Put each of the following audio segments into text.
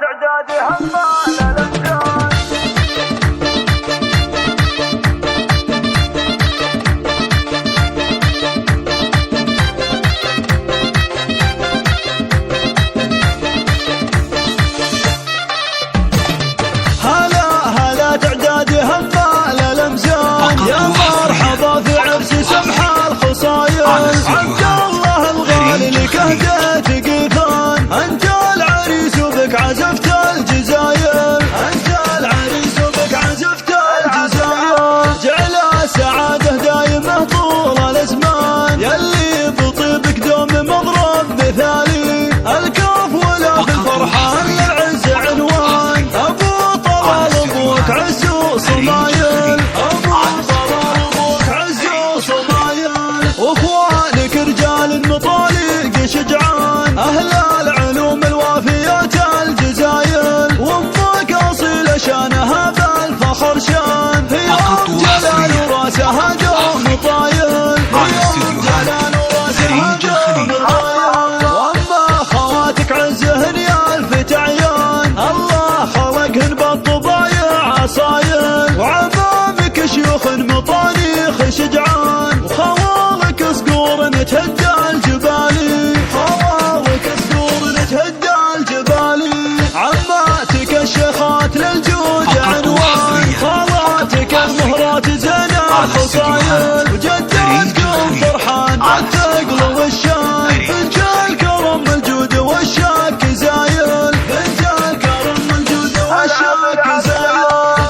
تعدادي همال الامجاد. هلا تعدادي همال الامجاد، يا مرحبا في عرس سمح الخصايل. عبد الله الغالي لك اهديت قيفان، انت العريس وبك عزفت الجزاير، انت العريس وبك عزفت الجزاير. جعل السعاده دايمه طول الازمان، يلي بطيبك دوم مضرب مثالي. الكاف ولا في الفرحه للعز عنوان، ابو طلال ابوك عز وصمايل، ابو طلال ابوك عز وصمايل. واخوانك رجال مطالق شجعان، اهل العلوم الوافيات الجزايل. وامك اصيله شانها بالفخر شان، هي ام جلال وراسها دوم طايل، هي ام جلال وراسها دوم طايل. واما خواتك عزهن يا الفت عيان، الله خلقهن بالطبايع عصايل. وعمامك شيوخ مطانيخ شجعان، وخوالك صقور تهدى الجبالي، خوالك صقور تهدى الجبالي. عماتك الشيخات للجود عنوان، خالاتك المهرات زين الخصايل. وجداتكم فرحان بالثقل والشان، بنت الكرم الجود والشاك زايل، بنت الكرم الجود والشاك زايل.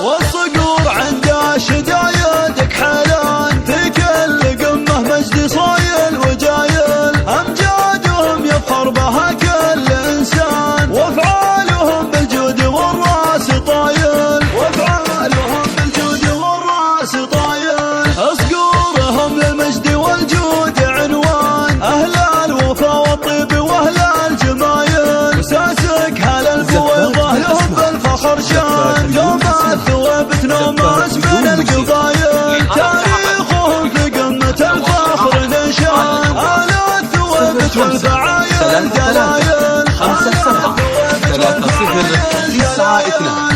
والصقور عند الشدايدك حلان، في كل قمه مجد صايل وجايل. امجادهم يفخر بها كل انسان، وافعالهم بالجود والراس طايل، وافعالهم بالجود والراس طايل. اصقورهم للمجد والجود عنوان، اهل الوفا والطيب واهل الجمايل. وساسك هل البويضه لهم بالفخر شان، يوم الثوابت نوماس من القبايل. تاريخهم في قمه الفخر نشان، آل الثوابت والفعايل دلايل. 5 7 3 0 9 2